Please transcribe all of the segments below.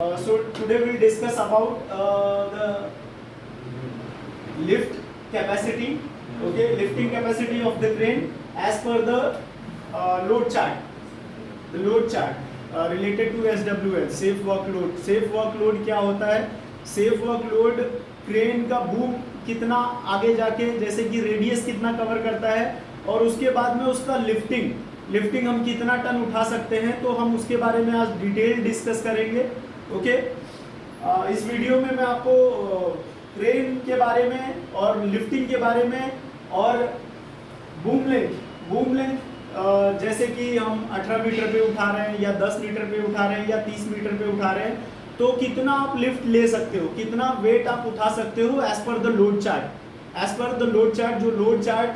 So today we'll discuss about the lift capacity, okay, lifting capacity of the crane as per the load chart. The load chart related to SWL, safe work load. Safe work load क्या होता है? Safe work load crane का boom कितना आगे जाके जैसे कि radius कितना कवर करता है और उसके बाद में उसका लिफ्टिंग हम कितना टन उठा सकते हैं, तो हम उसके बारे में आज डिटेल डिस्कस करेंगे. ओके इस वीडियो में मैं आपको क्रेन के बारे में और लिफ्टिंग के बारे में और बूम लेंथ जैसे कि हम 18 मीटर पे उठा रहे हैं या 10 मीटर पे उठा रहे हैं या 30 मीटर पे उठा रहे हैं, तो कितना आप लिफ्ट ले सकते हो, कितना वेट आप उठा सकते हो as per the load chart. As per the load chart, जो लोड चार्ट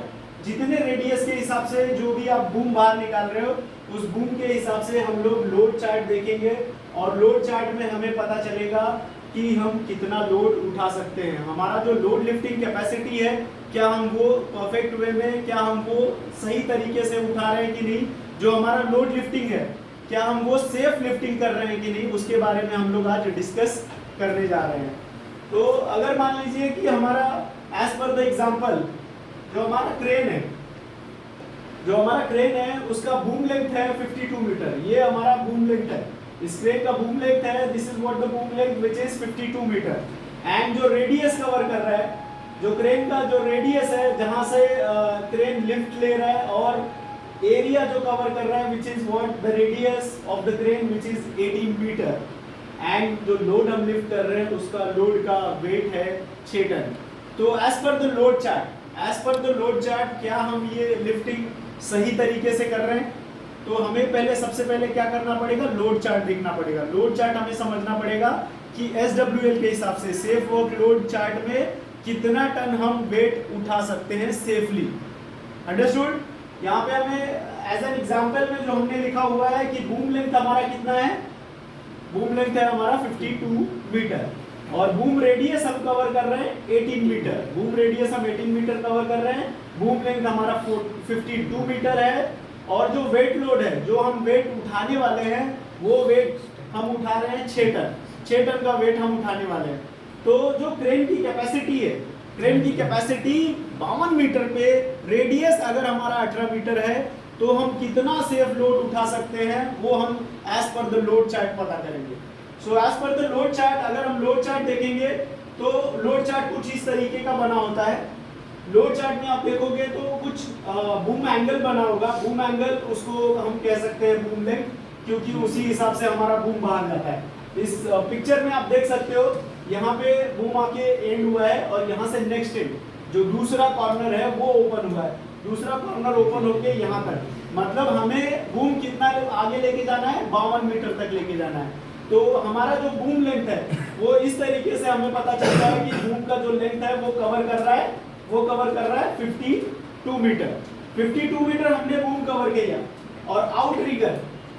जितने रेडियस के हिसाब से जो भी आप बूम बाहर निकाल रहे हो उस बूम के हिसाब से हम लोग लोड चार्ट देखेंगे और लोड चार्ट में हमें पता चलेगा कि हम कितना लोड उठा सकते हैं. हमारा जो लोड लिफ्टिंग कैपेसिटी है, क्या हम वो परफेक्ट वे में, क्या हम वो सही तरीके से उठा रहे हैं कि नहीं, जो हमारा लोड लिफ्टिंग है क्या हम वो सेफ लिफ्टिंग कर रहे हैं कि नहीं, उसके बारे में हम लोग आज डिस्कस करने जा रहे हैं. तो अगर मान लीजिए कि हमारा एज पर द एग्जांपल जो हमारा क्रेन है उसका बूम लेंथ है 52 मीटर. ये हमारा बूम लेंथ है, इस क्रेन का बूम लेंथ है, this is what the boom length which is 52 meter. And जो रेडियस कवर कर रहा है, जो क्रेन का जो रेडियस है जहां से क्रेन लिफ्ट ले रहा है और एरिया जो कवर कर रहा है which is what the radius of the crane which is 18 meter. And जो लोड हम लिफ्ट कर रहे हैं उसका लोड का वेट है 6 टन. तो as per the load chart क्या हम ये लिफ्टिंग सही तरीके से कर रहे हैं, तो हमें पहले सबसे पहले क्या करना पड़ेगा, लोड चार्ट देखना पड़ेगा. लोड चार्ट हमें समझना पड़ेगा कि SWL के हिसाब से सेफ वर्क लोड चार्ट में कितना टन हम वेट उठा सकते हैं सेफली. अंडरस्टूड. यहाँ पे हमें एज एन एग्जांपल में जो हमने लिखा हुआ है कि बूम लेंथ हमारा कितना है, बूम लेंथ है हमारा 52 मीटर और बूम रेडियस हम कवर कर रहे हैं 18 मीटर. बूम रेडियस हम 18 मीटर कवर कर रहे हैं, बूम लेंथ हमारा 52 मीटर है और जो वेट लोड है, जो हम वेट उठाने वाले हैं वो वेट हम उठा रहे हैं 6 टन का वेट हम उठाने वाले हैं. तो जो क्रेन की कैपेसिटी है, क्रेन की कैपेसिटी 52 मीटर पे, रेडियस अगर हमारा 18 मीटर है, तो हम कितना सेफ लोड उठा सकते हैं वो हम as per the load chart पता करेंगे. So as per the load chart अगर हम लोड चार्ट देखेंगे तो लोड चार्ट कुछ इस तरीके का बना होता है. लोड चार्ट में आप देखोगे तो कुछ बूम एंगल बना होगा. बूम एंगल उसको हम कह सकते हैं बूम लेंथ, क्योंकि उसी हिसाब से हमारा बूम बाहर जाता है. इस पिक्चर में आप देख सकते हो यहाँ पे बूम आके एंड हुआ है और यहाँ से नेक्स्ट एंड जो दूसरा कॉर्नर है वो ओपन हुआ है. दूसरा कॉर्नर ओपन होके यहाँ तक, मतलब हमें बूम कितना आगे लेके जाना है, 52 मीटर तक लेके जाना है. तो हमारा जो बूम लेंथ है वो इस तरीके से हमें पता चलता है कि बूम का जो लेंथ है वो कवर कर रहा है 52 मीटर. 52 मीटर हमने बूम कवर किया. और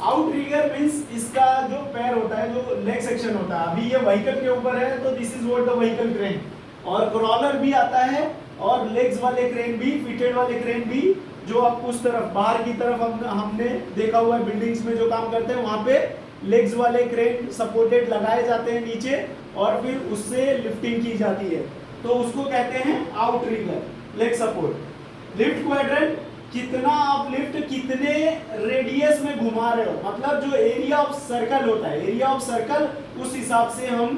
आउट रिगर मींस इसका जो पैर होता है, जो लेग सेक्शन होता है, अभी ये व्हीकल के ऊपर है तो this is what the vehicle crane. और क्रॉलर भी आता है और लेग्स वाले क्रेन भी, फिटेड वाले क्रेन भी, जो आपको उस तरफ बाहर की तरफ हमने देखा हुआ है बिल्डिंग्स में जो काम करते हैं वहां पे लेग्स वाले क्रेन सपोर्टेड लगाए जाते हैं नीचे और फिर उससे लिफ्टिंग की जाती है. तो उसको कहते हैं outrigger, leg support. Lift quadrant, कितना आप लिफ्ट कितने रेडियस में घुमा रहे हो, मतलब जो एरिया ऑफ सर्कल होता है, एरिया ऑफ सर्कल, उस हिसाब से हम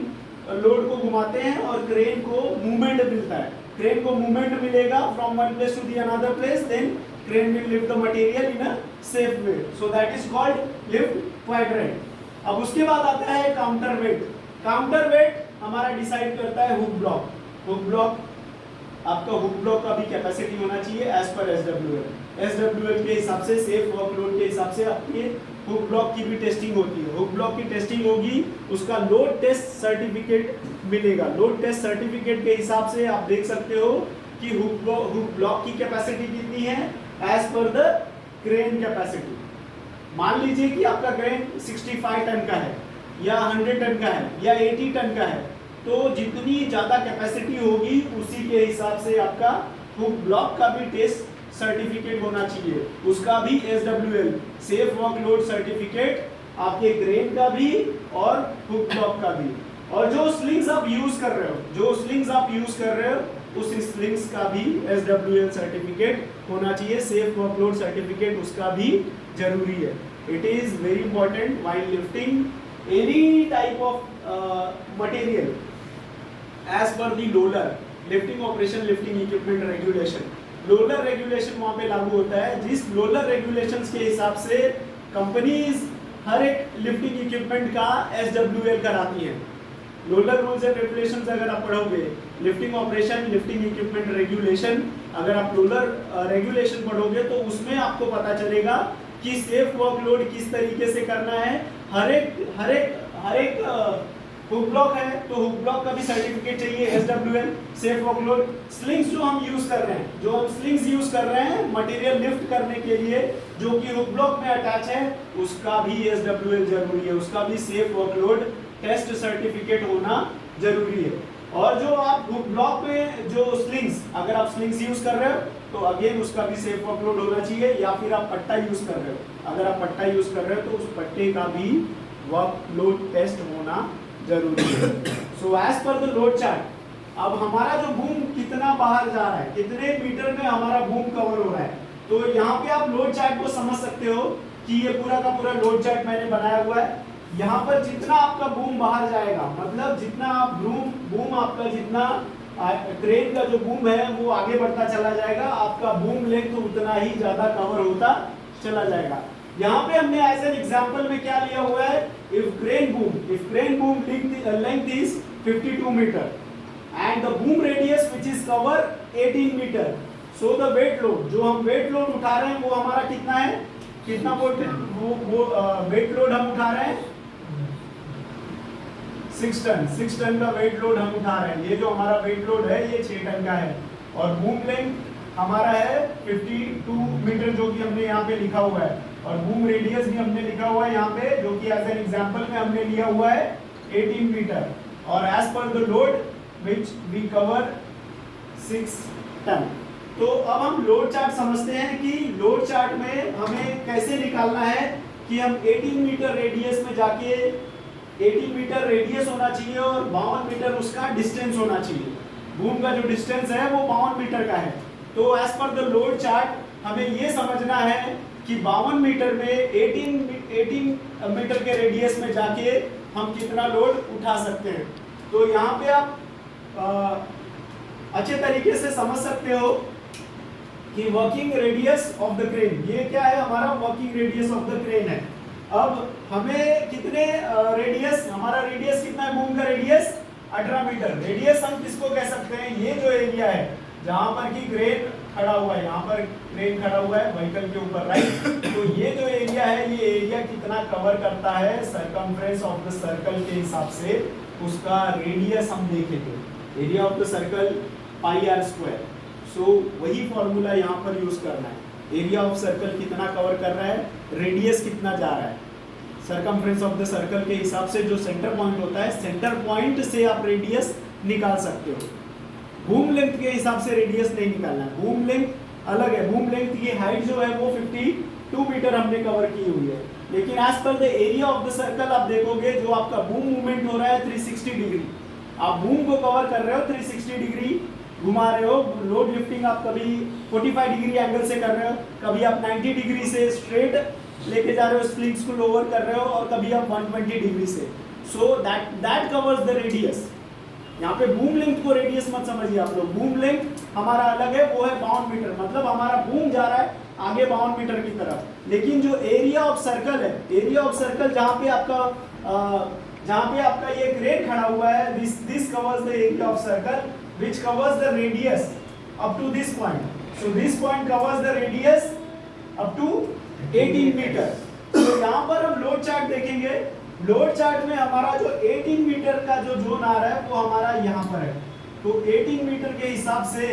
लोड को घुमाते हैं और क्रेन को मूवमेंट मिलता है. क्रेन को मूवमेंट मिलेगा from one place to the another place, then crane will lift the material in a safe way. So that is called lift quadrant. अब उसके बाद आता है काउंटर वेट. काउंटर वेट हमारा डिसाइड करता है हुक ब्लॉक. हुक ब्लॉक, आपका hook block का भी कैपेसिटी होना चाहिए एज पर SWL के हिसाब से, सेफ वर्कलोड के हिसाब से आपकी हुक ब्लॉक की भी टेस्टिंग होती है. हुक ब्लॉक की टेस्टिंग होगी, उसका लोड टेस्ट सर्टिफिकेट मिलेगा. लोड टेस्ट सर्टिफिकेट के हिसाब से आप देख सकते हो कि हुक ब्लॉक की कैपेसिटी कितनी है as per the crane capacity. मान लीजिए कि आपका क्रेन 65 टन का है या 100 टन का है या 80 टन का है, तो जितनी ज़्यादा कैपेसिटी होगी उसी के हिसाब से आपका हुक ब्लॉक का भी टेस्ट सर्टिफिकेट होना चाहिए. उसका भी SWL, safe work load certificate आपके क्रेन का भी और हुक ब्लॉक का भी। और जो स्लिंग्स आप यूज कर रहे हो, उस स्लिंग्स का भी SWL सर्टिफिकेट होना चाहिए, सेफ वर्कलोड सर्टिफिकेट उसका भी जरूरी है। It is very important while lifting any type of material as per the LOLER lifting operation lifting equipment regulation. LOLER regulation वहां पे लागू होता है, जिस लोलर रेगुलेशंस के हिसाब से कंपनीज हर एक लिफ्टिंग इक्विपमेंट का SWL कराती है। लोलर रूल्स एंड रेगुलेशंस अगर आप पढ़ोगे, lifting operation lifting equipment regulation, अगर आप लोलर रेगुलेशन पढ़ोगे तो उसमें आपको पता चलेगा कि सेफ वर्कलोड किस तरीके से करना है। हर एक हुक ब्लॉक है तो हुक ब्लॉक का भी सर्टिफिकेट चाहिए SWL, सेफ वर्कलोड। स्लिंग्स जो हम यूज कर रहे हैं मटेरियल लिफ्ट करने के लिए जो कि हुक ब्लॉक में अटैच है, उसका भी SWL जरूरी है, उसका भी सेफ वर्कलोड टेस्ट सर्टिफिकेट होना जरूरी है। और जो आप हुक ब्लॉक में जो स्लिंग्स, अगर आप स्लिंग्स यूज कर रहे हो तो अगेन उसका भी सेफ वर्कलोड होना चाहिए, या फिर आप पट्टा यूज कर रहे हो, अगर आप पट्टा यूज कर रहे हो तो उस पट्टे का भी वर्कलोड टेस्ट होना जरूरी है। So as per the load chart, अब हमारा जो बूम कितना बाहर जा रहा है, कितने मीटर में हमारा बूम कवर हो रहा है, तो यहाँ पे आप लोड चार्ट को समझ सकते हो कि ये पूरा का पूरा लोड चार्ट मैंने बनाया हुआ है। यहाँ पर जितना आपका बूम बाहर जाएगा, मतलब जितना आप बूम आपका जितना क्रेन का जो बूम है वो आगे बढ़ता चला जाएगा, आपका बूम लेंथ उतना ही ज्यादा कवर होता चला जाएगा। यहाँ पे हमने एज एन एग्जांपल में क्या लिया हुआ है, if crane boom length is 52 meter and the boom radius which is cover 18 meter, so the weight load, जो हम वेट लोड उठा रहे हैं वो हमारा कितना है, कितना वेट लोड हम उठा रहे हैं 6 टन का वेट लोड हम उठा रहे हैं। ये जो हमारा वेट लोड है ये 6 टन का है, और बूम लेंथ हमारा है 52 मीटर जो कि हमने यहाँ पे लिखा हुआ है, और बूम रेडियस भी हमने लिखा हुआ है यहाँ पे, जो कि एज एन एग्जांपल में हमने लिया हुआ है 18 मीटर, और as per the load which we cover 6 ton. तो अब हम लोड चार्ट समझते हैं कि लोड चार्ट में हमें कैसे निकालना है कि हम 18 मीटर रेडियस में जाके 18 मीटर रेडियस होना चाहिए और 52 मीटर उसका डिस्टेंस होना चाहिए। बूम का जो डिस्टेंस है वो 52 मीटर का है। तो as per the load chart हमें ये समझना है कि 52 मीटर में 18 मीटर के रेडियस में जाके हम कितना लोड उठा सकते हैं। तो यहाँ पे आप अच्छे तरीके से समझ सकते हो कि working radius of the crane, ये क्या है, हमारा working radius of the crane है। अब हमें कितने रेडियस, हमारा रेडियस कितना है, बूम का रेडियस 18 मीटर। रेडियस हम किसको कह सकते हैं, ये जो एरिया है जहां पर कि क्रेन खड़ा हुआ है, यहाँ पर क्रेन खड़ा हुआ है व्हीकल के ऊपर, राइट। तो ये जो एरिया है, ये एरिया कितना कवर करता है सरकमफ्रेंस ऑफ द सर्कल के हिसाब से उसका रेडियस हम देखेंगे, area of the circle pi r square. So वही फॉर्मूला यहाँ पर यूज करना है, एरिया ऑफ सर्कल कितना कवर कर रहा है, रेडियस कितना जा रहा है, सरकमफ्रेंस ऑफ द सर्कल के हिसाब से जो सेंटर पॉइंट होता है, सेंटर पॉइंट से आप रेडियस निकाल सकते हो। बूम लेंथ के हिसाब से रेडियस नहीं निकालना है, बूम लेंथ अलग है। बूम लेंथ की हाइट जो है वो 52 मीटर हमने कवर की हुई है, लेकिन as per the area of the circle आप देखोगे जो आपका बूम मूवमेंट हो रहा है 360 डिग्री, आप बूम को कवर कर रहे हो 360 डिग्री घुमा रहे हो। लोड लिफ्टिंग आप कभी 45 डिग्री एंगल से कर रहे हो, कभी आप 90 डिग्री से स्ट्रेट लेके जा रहे हो, स्प्लिंग्स को लोअर कर रहे हो, और कभी आप 120 डिग्री से। So that covers the radius. यहाँ पे बूम लेंथ को रेडियस मत समझिए आप लोग, बूम लेंथ हमारा अलग है, वो है 52 मीटर, मतलब हमारा बूम जा रहा है आगे 52 मीटर की तरफ। लेकिन जो एरिया ऑफ सर्कल है, एरिया ऑफ सर्कल जहाँ पे आपका ये क्रेन खड़ा हुआ है, this covers the area of circle which covers the radius up to this point. So this point covers the radius up to 18 meter. तो यहाँ पर हम लोड चार्ट देखेंगे, लोड चार्ट में हमारा जो 18 मीटर का जो जोन आ रहा है वो हमारा यहाँ पर है। तो 18 मीटर के हिसाब से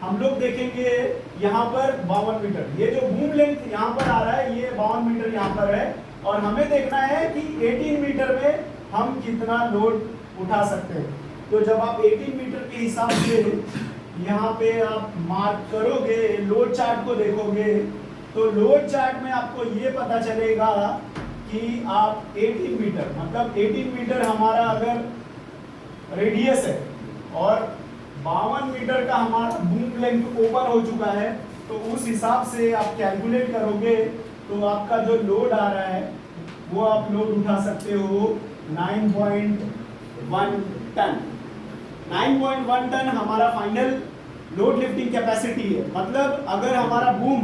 हम लोग देखेंगे यहाँ पर 52 मीटर, ये जो बूम लेंथ यहाँ पर आ रहा है ये 52 मीटर यहाँ पर है, और हमें देखना है कि 18 मीटर में हम कितना लोड उठा सकते हैं। तो जब आप 18 मीटर के हिसाब से यहाँ पे आप मार्क करोगे, लोड चार्ट को देखोगे, तो लोड चार्ट में आपको ये पता चलेगा कि आप 18 मीटर मतलब 18 मीटर हमारा अगर रेडियस है और 52 मीटर का हमारा बूम लेंथ ओपन हो चुका है, तो उस हिसाब से आप कैलकुलेट करोगे तो आपका जो लोड आ रहा है वो आप लोड उठा सकते हो 9.1 टन। 9.1 टन हमारा फाइनल लोड लिफ्टिंग कैपेसिटी है। मतलब अगर हमारा बूम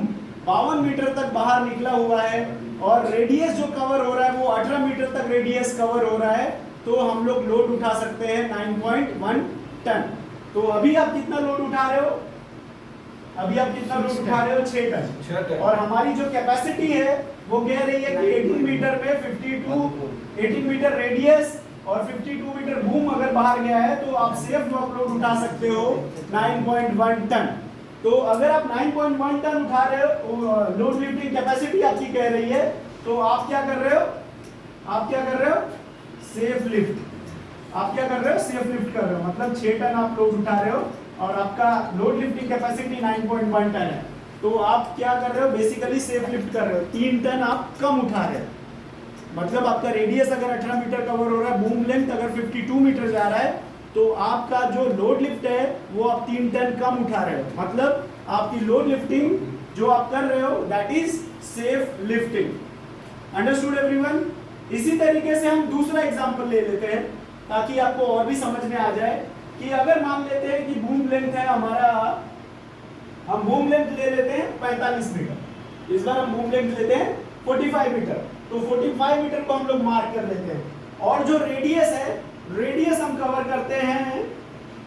52 मीटर तक बाहर निकला हुआ है और रेडियस जो कवर हो रहा है वो 18 मीटर तक रेडियस कवर हो रहा है, तो हम लोग लोड उठा सकते हैं 9.1 टन। तो अभी आप कितना लोड उठा रहे हो? अभी आप कितना लोड उठा रहे हो? 6 टन। और हमारी जो कैपेसिटी है वो कह रही है कि 18 मीटर में 18 मीटर रेडियस और 52 मीटर बूम अगर बाहर गया है तो आप सेफ वर्कलोड उठा सकते हो 9.1 टन। तो अगर आप 9.1 टन उठा रहे हो, लोड लिफ्टिंग कैपेसिटी आपकी कह रही है, तो आप क्या कर रहे हो? आप क्या कर रहे हो? Safe lift. आप क्या कर रहे हो? सेफ लिफ्ट कर रहे हो। मतलब 6 टन आप लोड उठा रहे हो और आपका लोड लिफ्टिंग कैपेसिटी 9.1 टन है, तो आप क्या कर रहे हो? बेसिकली सेफ लिफ्ट कर रहे हो। 3 टन आप कम उठा रहे हो। मतलब आपका रेडियस अगर 18 मीटर कवर हो रहा है, बूम लेंथ अगर 52 मीटर जा रहा है, तो आपका जो लोड लिफ्ट है वो आप 3 टन कम उठा रहे हो। मतलब आपकी लोड लिफ्टिंग जो आप कर रहे हो that is safe lifting. Understood everyone? इसी तरीके से हम दूसरा एग्जांपल ले लेते हैं ताकि आपको और भी समझ में आ जाए कि अगर मान लेते हैं कि बूम लेंथ है हमारा, हम बूम लेंथ ले लेते हैं 45 मीटर, इस बार हम बूम लेंथ लेते हैं 45 मीटर, तो 45 मीटर को हम लोग मार्क कर लेते हैं। और जो रेडियस है, रेडियस हम कवर करते हैं,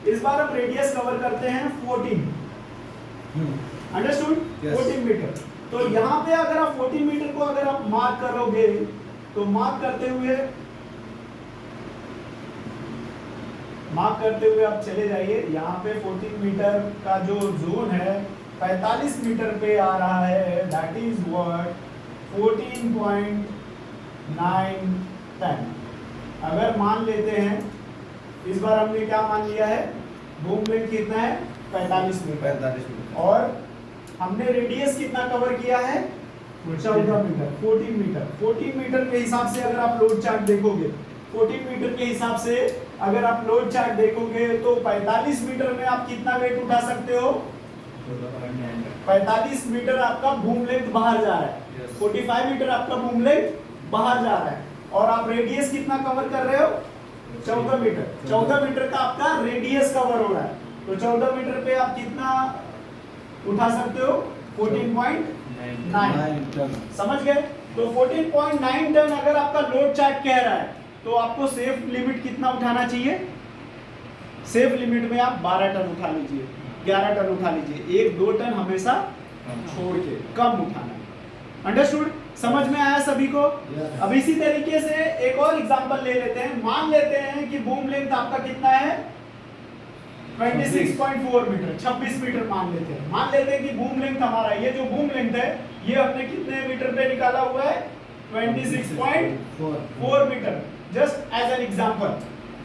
इस बार हम रेडियस कवर करते हैं 14। अंडरस्टूड? 14 मीटर। तो यहाँ पे अगर आप 14 मीटर को अगर आप मार्क करोगे तो मार्क करते हुए आप चले जाइए। यहाँ पे 14 मीटर का जो जोन है 45 मीटर पे आ रहा है, दैट इज व्हाट 14.9 टन। अगर मान लेते हैं, इस बार हमने क्या मान लिया है? बूम लेंथ कितना है? 45 मीटर। और हमने रेडियस कितना कवर किया है? 14 मीटर। 14 मीटर के हिसाब से अगर आप लोड चार्ट देखोगे, 14 मीटर के हिसाब से अगर आप लोड चार्ट देखोगे तो 45 मीटर में आप कितना वेट उठा सकते हो? 45 मीटर आपका बूम लेंथ बाहर जा रहा है, 45 मीटर आपका बूम लेंथ बाहर जा रहा है, और आप रेडियस कितना कवर कर रहे हो? 14 मीटर। 14 मीटर का आपका रेडियस कवर हो रहा है, तो 14 मीटर पे आप कितना उठा सकते हो? 14.9 टन। समझ गए? तो 14.9 टन अगर आपका लोड चार्ट कह रहा है तो आपको सेफ लिमिट कितना उठाना चाहिए? सेफ लिमिट में आप 12 टन उठा लीजिए, 11 टन उठा लीजिए, 1-2 टन हमेशा छोड़ के कम उठाना। अंडरस्टूड? समझ में आया सभी को? अब इसी तरीके से एक और एग्जांपल ले लेते हैं। मान लेते हैं कि बूम लेंथ आपका कितना है? 26.4 मीटर, 26 मीटर मान लेते हैं। मान लेते हैं कि बूम लेंथ हमारा, ये जो बूम लेंथ है ये हमने कितने मीटर पे निकाला हुआ है? 26.4 meter, just as an example.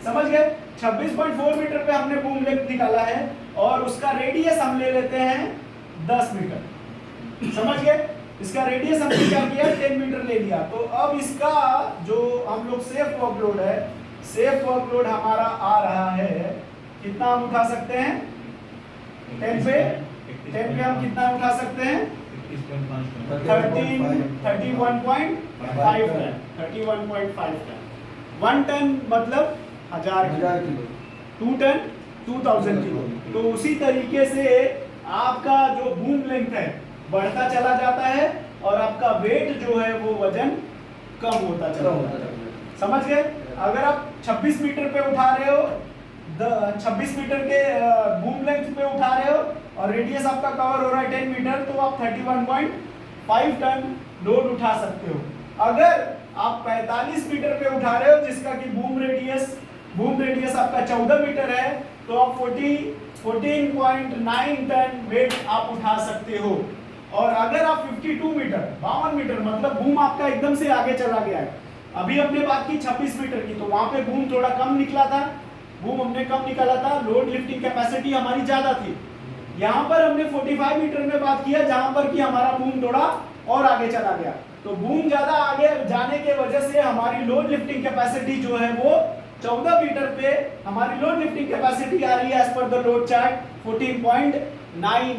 समझ गए? 26.4 मीटर पे हमने बूम लेंथ निकाला है और उसका रेडियस हम ले लेते हैं 10 मीटर। समझ गए? इसका रेडियस हमने क्या किया? 10 मीटर ले लिया। तो अब इसका जो हम लोग सेफ वर्कलोड है, सेफ वर्कलोड हमारा आ रहा है, कितना हम उठा सकते हैं? 10 पे हम कितना उठा सकते हैं? 31.5 टन। 31.5 टन। 1 टन मतलब 1000 किलो, 2 टन 2000 किलो। तो उसी तरीके से आपका जो बूम लेंथ है बढ़ता चला जाता है और आपका वेट जो है वो वजन कम होता चला जाता है। समझ गए? अगर आप 26 मीटर पे उठा रहे हो, 26 मीटर के बूम लेंथ पे उठा रहे हो और रेडियस आपका कवर हो रहा है 10 मीटर, तो आप 31.5 टन लोड उठा सकते हो। अगर आप 45 मीटर पे उठा रहे हो जिसका कि बूम रेडियस आपका 14 मीटर है, तो आप 14.9 टन वेट आप उठा सकते हो। और अगर आप 52 मीटर मतलब बूम आपका एकदम से आगे चला गया है। अभी हमने बात की 26 मीटर की, तो वहां पे बूम थोड़ा कम निकला था, बूम हमने कम निकाला था, लोड लिफ्टिंग कैपेसिटी हमारी ज्यादा थी। यहाँ पर हमने 45 मीटर में बात किया जहां पर कि हमारा बूम थोड़ा और आगे चला गया, तो बूम ज्यादा आगे जाने के वजह से हमारी लोड लिफ्टिंग कैपेसिटी जो है वो 14 मीटर पे हमारी लोड लिफ्टिंग कैपेसिटी आ रही है as per the load chart 14.9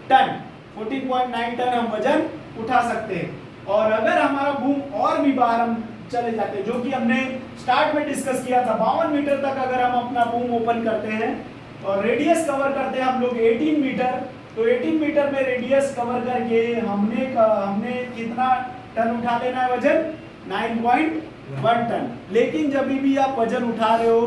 ton. 14.9 ton हम वजन उठा सकते हैं। और अगर हमारा बूम और भी बाहर हम चले जाते हैं, जो कि हमने स्टार्ट में डिस्कस किया था, 52 मीटर तक अगर हम अपना बूम ओपन करते हैं और रेडियस कवर करते हैं हम लोग 18 मीटर, तो 18 मीटर में रेडियस कवर करके हमने कितना टन उठा लेना है वजन? 9.1 टन। लेकिन जब भी आप वजन उठा रहे हो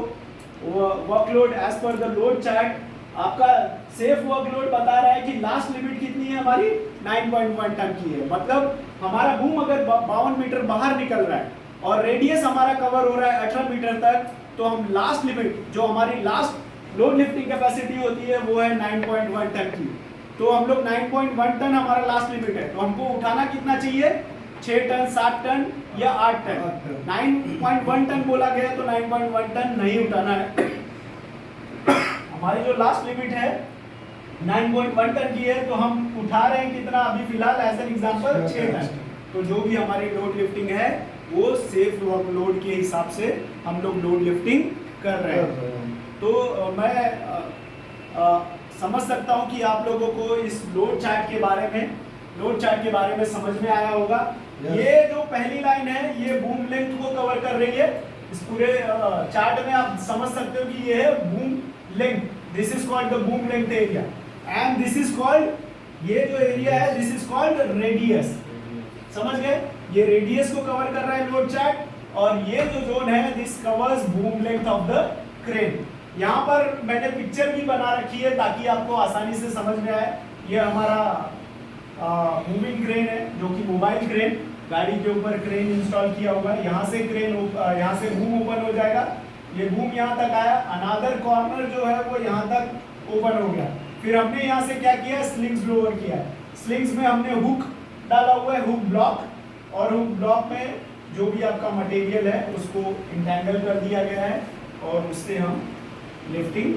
workload as per the load chart, आपका सेफ वर्कलोड बता रहा है कि लास्ट लिमिट कितनी है हमारी? 9.1 टन की है। मतलब हमारा बूम अगर 52 मीटर बाहर निकल रहा है और रेडियस हमारा कवर हो रहा है 18 मीटर तक, तो हम लास्ट लिमिट जो हमारी लास्ट लोड लिफ्टिंग कैपेसिटी होती है वो है 9.1 टन की। तो हम लोग 9.1 टन हमारा लास्ट लिमिट है, तो हमको उठाना कितना चाहिए? 6 टन, 7 टन या 8 टन। 9.1 टन बोला गया तो 9.1 टन नहीं उठाना है। हमारी जो लास्ट लिमिट है 9.1 टन की है, तो हम उठा रहे हैं कितना अभी फिलहाल एज एन एग्जांपल? 6 टन। तो जो भी हमारी लोड लिफ्टिंग है वो सेफ लोड के हिसाब से हम लोग लोड लिफ्टिंग कर रहे हैं। तो मैं समझ सकता हूं कि आप लोगों को इस लोड चार्ट के बारे में समझ में आया होगा। ये जो पहली लाइन है ये बूम लेंथ को कवर कर रही है। इस पूरे चार्ट में आप समझ सकते हो कि ये है boom length. This is called the boom length area and this is called, ये जो एरिया है दिस इज कॉल्ड रेडियस। समझ गए? ये रेडियस को कवर कर रहा है लोड चार्ट और ये जो जोन है this covers boom length of the crane. यहाँ पर मैंने पिक्चर भी बना रखी है ताकि आपको आसानी से समझ में आए। ये हमारा मूविंग क्रेन है जो कि मोबाइल क्रेन, गाड़ी के ऊपर क्रेन इंस्टॉल किया हुआ है। यहाँ से यहाँ से बूम ओपन हो जाएगा। ये बूम यहाँ तक आया, अनदर कॉर्नर जो है वो यहाँ तक ओपन हो गया। फिर हमने यहाँ से क्या किया? स्लिंग्स लोअर किया। स्लिंग्स में हमने हुक डाला हुआ है, हुक ब्लॉक, और हुक ब्लॉक में जो भी आपका मटेरियल है उसको इंटेंगल कर दिया गया है और उससे हम लिफ्टिंग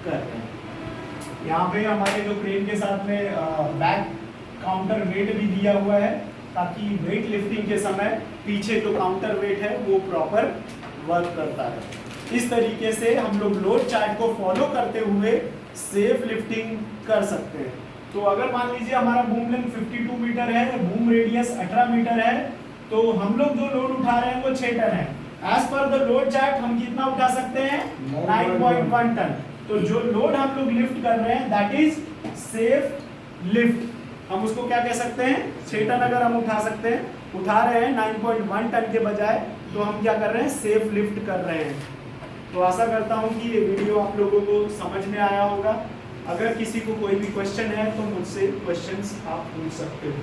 करते हैं। यहाँ पे हमारे जो क्रेन के साथ में बैक काउंटर वेट भी दिया हुआ है ताकि वेट लिफ्टिंग के समय पीछे जो काउंटर वेट है वो प्रॉपर वर्क करता है। इस तरीके से हम लोग लोड चार्ट को फॉलो करते हुए सेफ लिफ्टिंग कर सकते हैं। तो अगर मान लीजिए हमारा बूम लेंथ 52 मीटर है, बूम रेडियस 18 मीटर है, तो हम लोग जो लोड उठा रहे हैं वो 6 टन है। As per the load chart हम कितना उठा सकते हैं? 9.1 टन। तो जो लोड हम लोग लिफ्ट कर रहे हैं दैट इज सेफ लिफ्ट। हम उसको क्या कह सकते हैं? 6 टन अगर हम उठा रहे हैं 9.1 टन के बजाय, तो हम क्या कर रहे हैं? सेफ लिफ्ट कर रहे हैं। तो आशा करता हूं कि ये वीडियो आप लोगों को समझ में आया होगा। अगर किसी को कोई भी क्वेश्चन है तो मुझसे क्वेश्चंस आप पूछ सकते हो।